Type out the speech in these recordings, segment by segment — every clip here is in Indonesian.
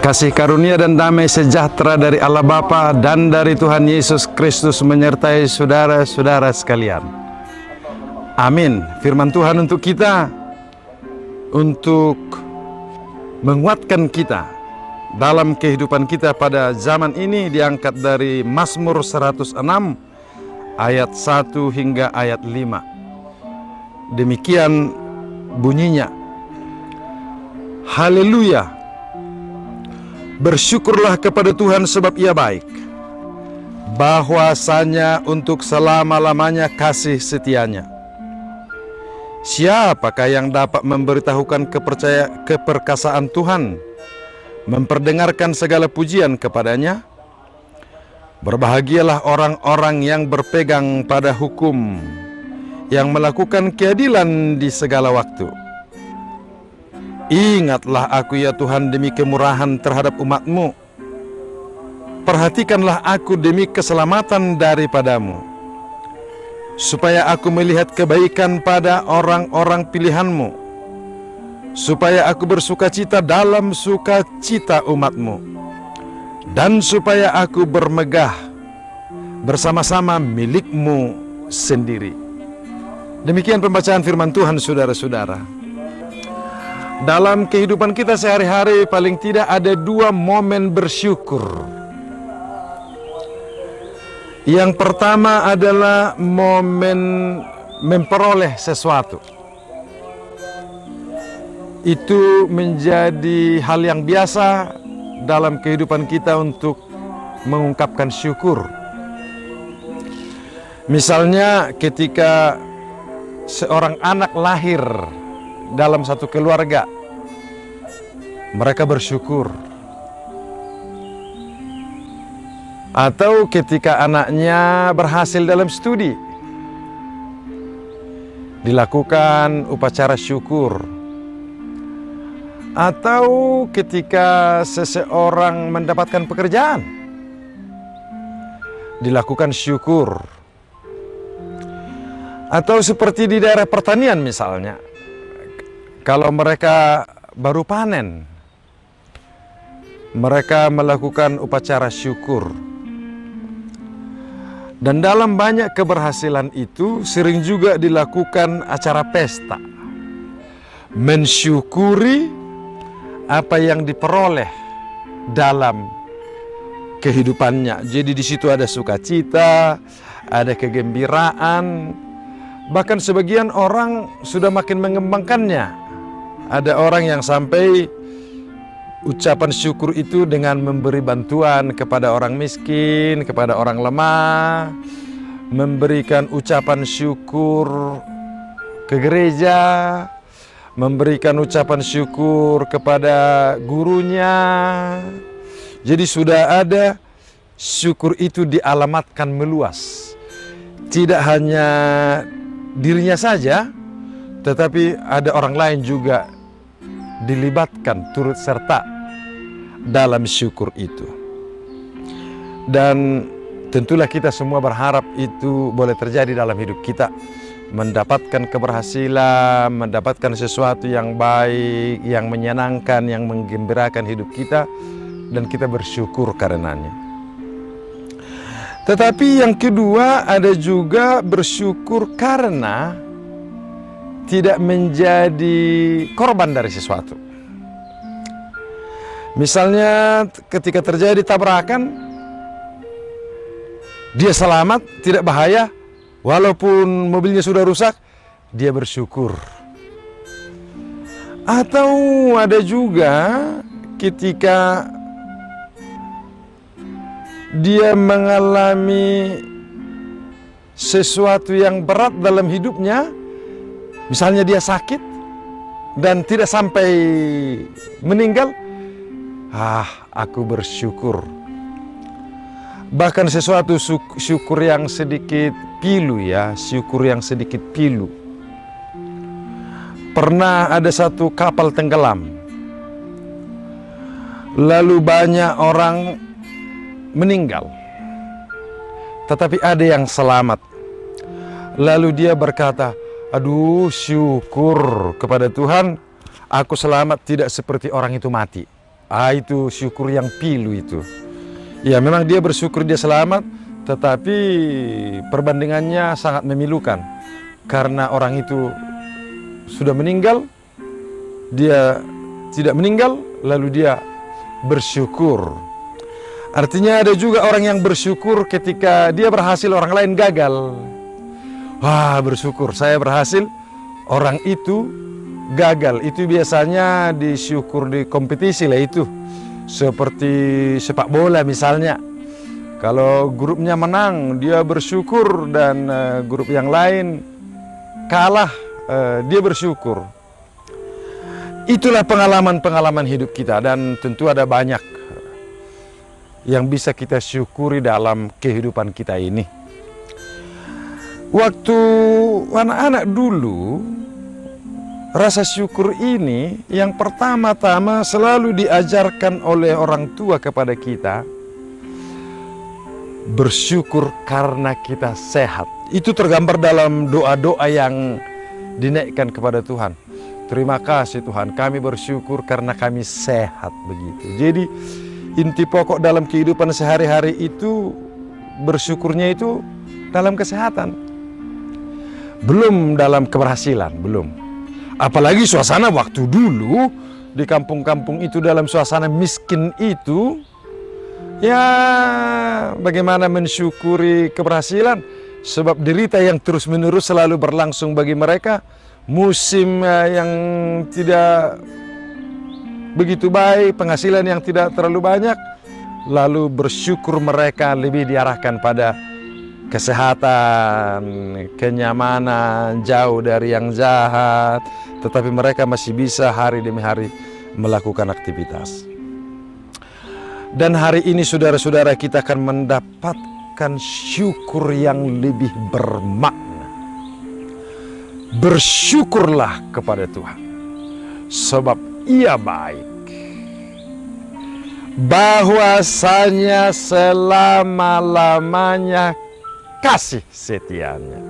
Kasih karunia dan damai sejahtera dari Allah Bapa dan dari Tuhan Yesus Kristus menyertai saudara-saudara sekalian. Amin. Firman Tuhan untuk kita, untuk menguatkan kita dalam kehidupan kita pada zaman ini, diangkat dari Mazmur 106 ayat 1 hingga ayat 5. Demikian bunyinya. Haleluya. Bersyukurlah kepada Tuhan sebab Ia baik. Bahwasanya untuk selama-lamanya kasih setianya. Siapakah yang dapat memberitahukan keperkasaan Tuhan, memperdengarkan segala pujian kepadanya? Berbahagialah orang-orang yang berpegang pada hukum, yang melakukan keadilan di segala waktu. Ingatlah aku ya Tuhan demi kemurahan terhadap umat-Mu. Perhatikanlah aku demi keselamatan daripadamu, supaya aku melihat kebaikan pada orang-orang pilihan-Mu, supaya aku bersukacita dalam sukacita umat-Mu, dan supaya aku bermegah bersama-sama milik-Mu sendiri. Demikian pembacaan firman Tuhan, saudara-saudara. Dalam kehidupan kita sehari-hari paling tidak ada dua momen bersyukur. Yang pertama adalah momen memperoleh sesuatu. Itu menjadi hal yang biasa dalam kehidupan kita untuk mengungkapkan syukur. Misalnya ketika seorang anak lahir dalam satu keluarga, mereka bersyukur. Atau ketika anaknya berhasil dalam studi, dilakukan upacara syukur. Atau ketika seseorang mendapatkan pekerjaan, dilakukan syukur. Atau seperti di daerah pertanian misalnya, kalau mereka baru panen, mereka melakukan upacara syukur. Dan dalam banyak keberhasilan itu sering juga dilakukan acara pesta, mensyukuri apa yang diperoleh dalam kehidupannya. Jadi di situ ada sukacita, ada kegembiraan. Bahkan sebagian orang sudah makin mengembangkannya. Ada orang yang sampai ucapan syukur itu dengan memberi bantuan kepada orang miskin, kepada orang lemah, memberikan ucapan syukur ke gereja, memberikan ucapan syukur kepada gurunya. Jadi sudah ada syukur itu dialamatkan meluas. Tidak hanya dirinya saja, tetapi ada orang lain juga dilibatkan turut serta dalam syukur itu. Dan tentulah kita semua berharap itu boleh terjadi dalam hidup kita, mendapatkan keberhasilan, mendapatkan sesuatu yang baik, yang menyenangkan, yang menggembirakan hidup kita, dan kita bersyukur karenanya. Tetapi yang kedua, ada juga bersyukur karena tidak menjadi korban dari sesuatu. Misalnya ketika terjadi tabrakan, dia selamat, tidak bahaya, walaupun mobilnya sudah rusak, dia bersyukur. Atau ada juga ketika dia mengalami sesuatu yang berat dalam hidupnya, misalnya dia sakit dan tidak sampai meninggal, aku bersyukur. Bahkan sesuatu syukur yang sedikit pilu ya, syukur yang sedikit pilu. Pernah ada satu kapal tenggelam, lalu banyak orang meninggal, tetapi ada yang selamat. Lalu dia berkata, aduh syukur kepada Tuhan, aku selamat, tidak seperti orang itu mati. Itu syukur yang pilu itu. Ya memang dia bersyukur dia selamat, tetapi perbandingannya sangat memilukan. Karena orang itu sudah meninggal, dia tidak meninggal, lalu dia bersyukur. Artinya ada juga orang yang bersyukur ketika dia berhasil, orang lain gagal. Wah, bersyukur saya berhasil, orang itu gagal. Itu biasanya disyukur di kompetisi lah itu. Seperti sepak bola misalnya. Kalau grupnya menang, dia bersyukur, dan grup yang lain kalah, dia bersyukur. Itulah pengalaman-pengalaman hidup kita, dan tentu ada banyak yang bisa kita syukuri dalam kehidupan kita ini. Waktu anak-anak dulu, rasa syukur ini yang pertama-tama selalu diajarkan oleh orang tua kepada kita. Bersyukur karena kita sehat. Itu tergambar dalam doa-doa yang dinaikkan kepada Tuhan. Terima kasih Tuhan, kami bersyukur karena kami sehat, begitu. Jadi inti pokok dalam kehidupan sehari-hari itu, bersyukurnya itu dalam kesehatan. Belum dalam keberhasilan, belum. Apalagi suasana waktu dulu di kampung-kampung itu, dalam suasana miskin itu, ya bagaimana mensyukuri keberhasilan? Sebab derita yang terus-menerus selalu berlangsung bagi mereka. Musim yang tidak begitu baik, penghasilan yang tidak terlalu banyak, lalu bersyukur mereka lebih diarahkan pada kesehatan, kenyamanan, jauh dari yang jahat, tetapi mereka masih bisa hari demi hari melakukan aktivitas. Dan hari ini saudara-saudara, kita akan mendapatkan syukur yang lebih bermakna. Bersyukurlah kepada Tuhan, sebab Ia baik. Bahwasanya selama-lamanya kasih setianya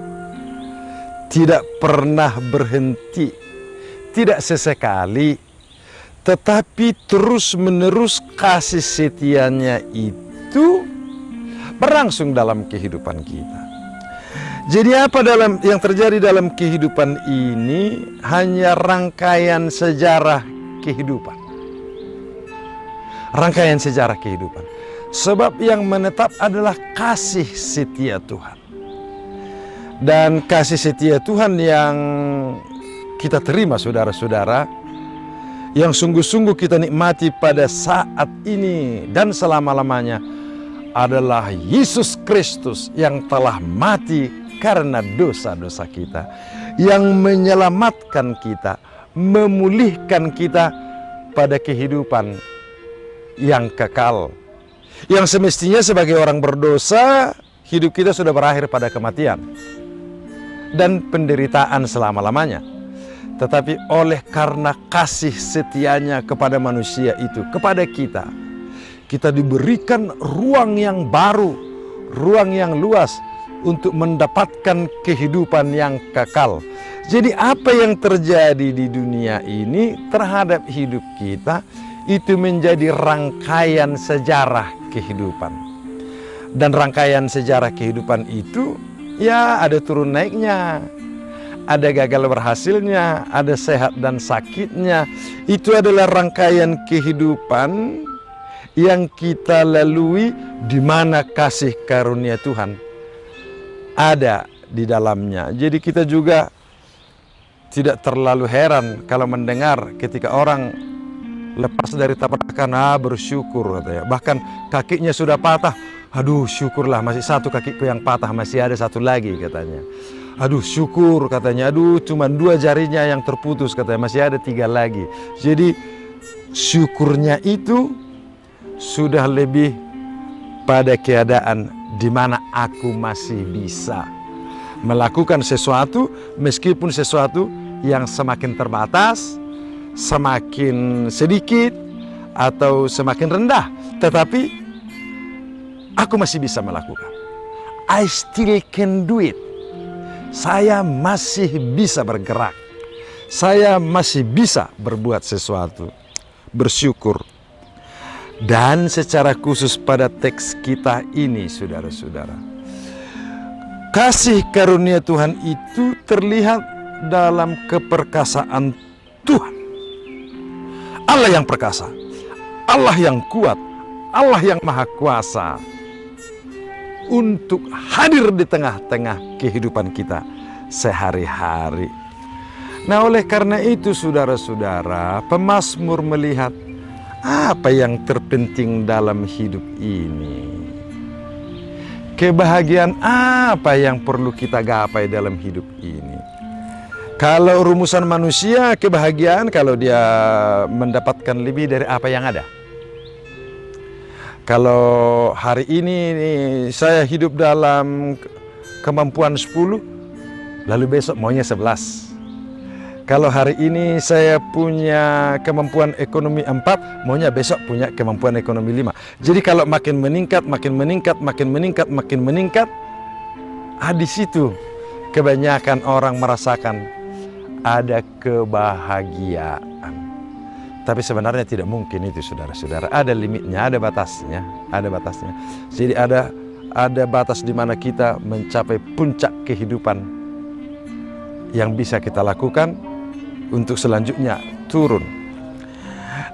tidak pernah berhenti, tidak sesekali, tetapi terus-menerus kasih setianya itu berlangsung dalam kehidupan kita. Jadi apa yang terjadi dalam kehidupan ini hanya rangkaian sejarah kehidupan. Rangkaian sejarah kehidupan. Sebab yang menetap adalah kasih setia Tuhan. Dan kasih setia Tuhan yang kita terima saudara-saudara, yang sungguh-sungguh kita nikmati pada saat ini dan selama-lamanya, adalah Yesus Kristus yang telah mati karena dosa-dosa kita, yang menyelamatkan kita, memulihkan kita pada kehidupan yang kekal. Yang semestinya sebagai orang berdosa, hidup kita sudah berakhir pada kematian dan penderitaan selama-lamanya. Tetapi oleh karena kasih setianya kepada manusia itu, kepada kita, kita diberikan ruang yang baru, ruang yang luas untuk mendapatkan kehidupan yang kekal. Jadi apa yang terjadi di dunia ini terhadap hidup kita, itu menjadi rangkaian sejarah kehidupan. Dan rangkaian sejarah kehidupan itu, ya ada turun naiknya, ada gagal berhasilnya, ada sehat dan sakitnya. Itu adalah rangkaian kehidupan yang kita lalui, di mana kasih karunia Tuhan ada di dalamnya. Jadi kita juga tidak terlalu heran kalau mendengar ketika orang lepas dari tabrakan, bersyukur katanya. Bahkan kakinya sudah patah, aduh syukurlah masih satu kakiku yang patah, masih ada satu lagi katanya. Aduh syukur katanya, aduh cuma 2 jarinya yang terputus katanya, masih ada 3 lagi. Jadi syukurnya itu sudah lebih pada keadaan di mana aku masih bisa melakukan sesuatu, meskipun sesuatu yang semakin terbatas, semakin sedikit, atau semakin rendah, tetapi aku masih bisa melakukan. I still can do it. Saya masih bisa bergerak. Saya masih bisa berbuat sesuatu. Bersyukur Dan secara khusus pada teks kita ini, saudara-saudara, kasih karunia Tuhan itu terlihat dalam keperkasaan Tuhan. Allah yang perkasa, Allah yang kuat, Allah yang maha kuasa untuk hadir di tengah-tengah kehidupan kita sehari-hari. Nah, oleh karena itu saudara-saudara, pemazmur melihat apa yang terpenting dalam hidup ini. Kebahagiaan apa yang perlu kita gapai dalam hidup ini. Kalau rumusan manusia, kebahagiaan kalau dia mendapatkan lebih dari apa yang ada. Kalau hari ini saya hidup dalam kemampuan 10, lalu besok maunya 11. Kalau hari ini saya punya kemampuan ekonomi 4, maunya besok punya kemampuan ekonomi 5. Jadi kalau makin meningkat, di situ kebanyakan orang merasakan ada kebahagiaan. Tapi sebenarnya tidak mungkin itu, saudara-saudara. Ada limitnya, ada batasnya, Jadi ada batas di mana kita mencapai puncak kehidupan yang bisa kita lakukan untuk selanjutnya turun.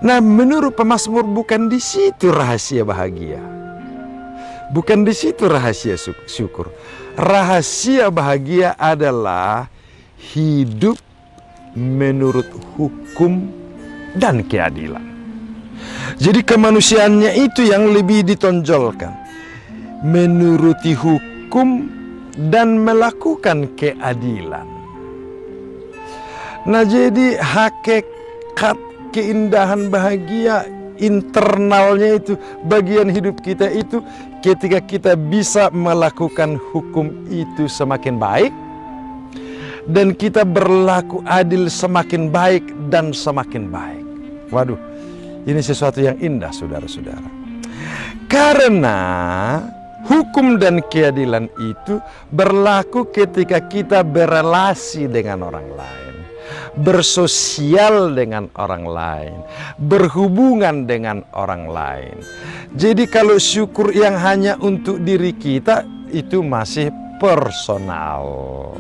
Nah, menurut pemazmur bukan di situ rahasia bahagia. Bukan di situ rahasia syukur. Rahasia bahagia adalah hidup menurut hukum dan keadilan. Jadi kemanusiaannya itu yang lebih ditonjolkan. Menuruti hukum dan melakukan keadilan. Nah, jadi hakikat keindahan bahagia internalnya itu, bagian hidup kita itu, ketika kita bisa melakukan hukum itu semakin baik, dan kita berlaku adil semakin baik dan semakin baik. Waduh, ini sesuatu yang indah, saudara-saudara. Karena hukum dan keadilan itu berlaku ketika kita berelasi dengan orang lain, bersosial dengan orang lain, berhubungan dengan orang lain. Jadi kalau syukur yang hanya untuk diri kita itu masih personal,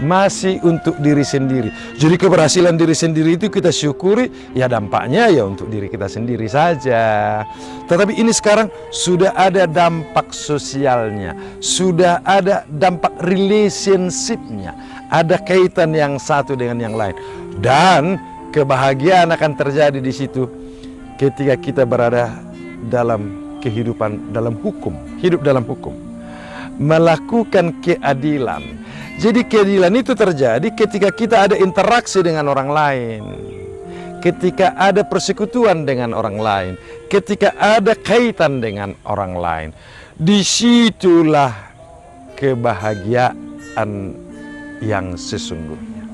masih untuk diri sendiri. Jadi keberhasilan diri sendiri itu kita syukuri, ya dampaknya ya untuk diri kita sendiri saja. Tetapi ini sekarang sudah ada dampak sosialnya, sudah ada dampak relationship-nya, ada kaitan yang satu dengan yang lain. Dan kebahagiaan akan terjadi di situ ketika kita berada dalam kehidupan, dalam hukum, hidup dalam hukum, melakukan keadilan. Jadi keadilan itu terjadi ketika kita ada interaksi dengan orang lain, ketika ada persekutuan dengan orang lain, ketika ada kaitan dengan orang lain. Disitulah kebahagiaan yang sesungguhnya.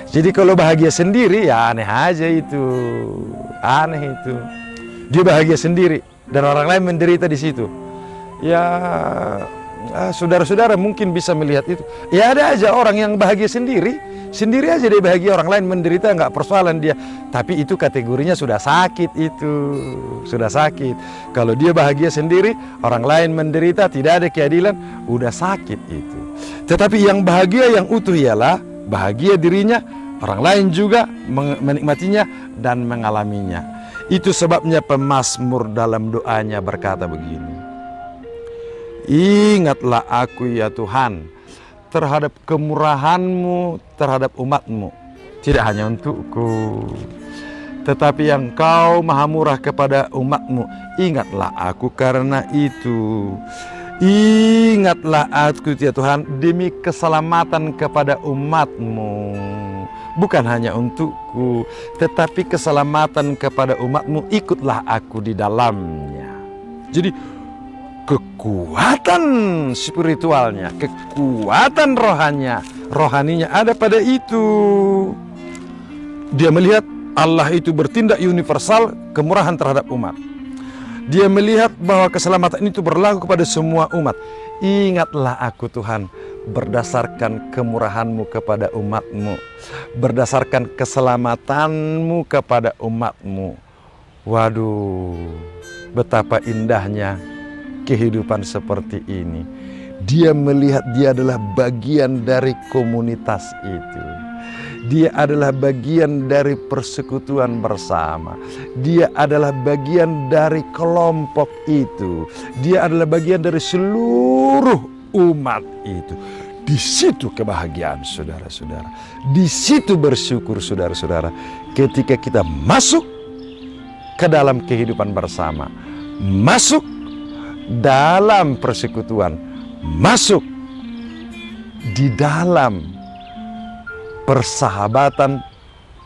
Jadi kalau bahagia sendiri ya aneh aja itu, aneh itu. Dia bahagia sendiri dan orang lain menderita di situ. Ya, saudara-saudara mungkin bisa melihat itu. Ya ada aja orang yang bahagia sendiri aja dia bahagia, orang lain menderita nggak persoalan dia. Tapi itu kategorinya sudah sakit itu, sudah sakit. Kalau dia bahagia sendiri, orang lain menderita, tidak ada keadilan, udah sakit itu. Tetapi yang bahagia yang utuh ialah bahagia dirinya, orang lain juga menikmatinya dan mengalaminya. Itu sebabnya pemazmur dalam doanya berkata begini: ingatlah aku ya Tuhan terhadap kemurahan-Mu terhadap umat-Mu, tidak hanya untukku, tetapi yang Kau maha murah kepada umat-Mu. Ingatlah aku karena itu. Ingatlah aku ya Tuhan demi keselamatan kepada umat-Mu, bukan hanya untukku, tetapi keselamatan kepada umat-Mu, ikutlah aku di dalamnya. Jadi kekuatan spiritualnya, kekuatan rohaninya ada pada itu. Dia melihat Allah itu bertindak universal, kemurahan terhadap umat. Dia melihat bahwa keselamatan itu berlaku kepada semua umat. Ingatlah aku Tuhan berdasarkan kemurahan-Mu kepada umat-Mu, berdasarkan keselamatan-Mu kepada umat-Mu. Waduh, betapa indahnya kehidupan seperti ini. Dia melihat dia adalah bagian dari komunitas itu. Dia adalah bagian dari persekutuan bersama. Dia adalah bagian dari kelompok itu. Dia adalah bagian dari seluruh umat itu. Di situ kebahagiaan saudara-saudara. Di situ bersyukur saudara-saudara. Ketika kita masuk ke dalam kehidupan bersama, masuk dalam persekutuan, masuk di dalam persahabatan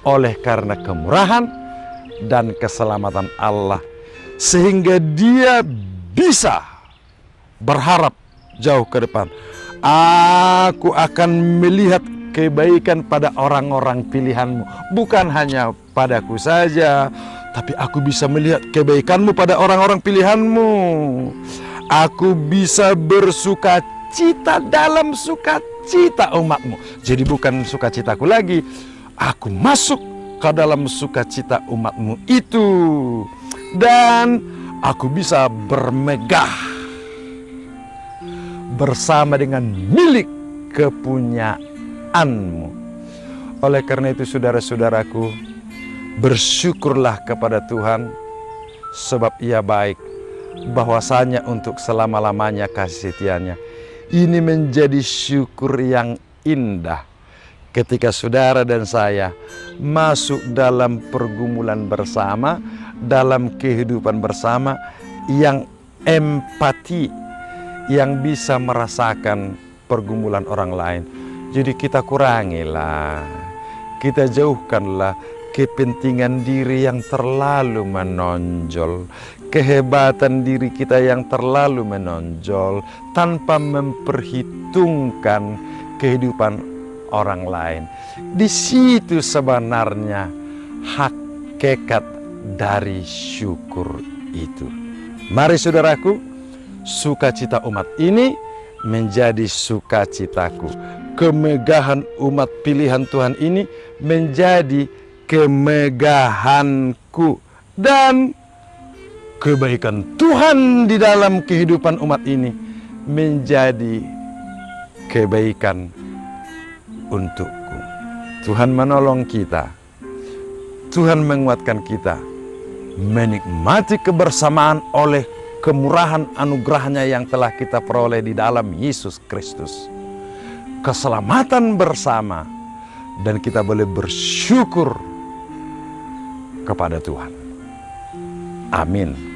oleh karena kemurahan dan keselamatan Allah, sehingga dia bisa berharap jauh ke depan. Aku akan melihat kebaikan pada orang-orang pilihanmu, bukan hanya padaku saja, tapi aku bisa melihat kebaikanmu pada orang-orang pilihanmu. Aku bisa bersuka cita dalam sukacita umatmu. Jadi bukan sukacitaku lagi, aku masuk ke dalam sukacita umatmu itu. Dan aku bisa bermegah bersama dengan milik kepunyaanmu. Oleh karena itu saudara-saudaraku, bersyukurlah kepada Tuhan, sebab Ia baik, bahwasanya untuk selama-lamanya kasih setianya. Ini menjadi syukur yang indah ketika saudara dan saya masuk dalam pergumulan bersama, dalam kehidupan bersama yang empati, yang bisa merasakan pergumulan orang lain. Jadi kita kurangilah, kita jauhkanlah kepentingan diri yang terlalu menonjol, kehebatan diri kita yang terlalu menonjol, tanpa memperhitungkan kehidupan orang lain. Di situ sebenarnya hakikat dari syukur itu. Mari saudaraku, sukacita umat ini menjadi sukacitaku. Kemegahan umat pilihan Tuhan ini menjadi kemegahanku. Dan kebaikan Tuhan di dalam kehidupan umat ini menjadi kebaikan untukku. Tuhan menolong kita, Tuhan menguatkan kita, menikmati kebersamaan oleh kemurahan anugerahnya yang telah kita peroleh di dalam Yesus Kristus. Keselamatan bersama, dan kita boleh bersyukur kepada Tuhan. Amin.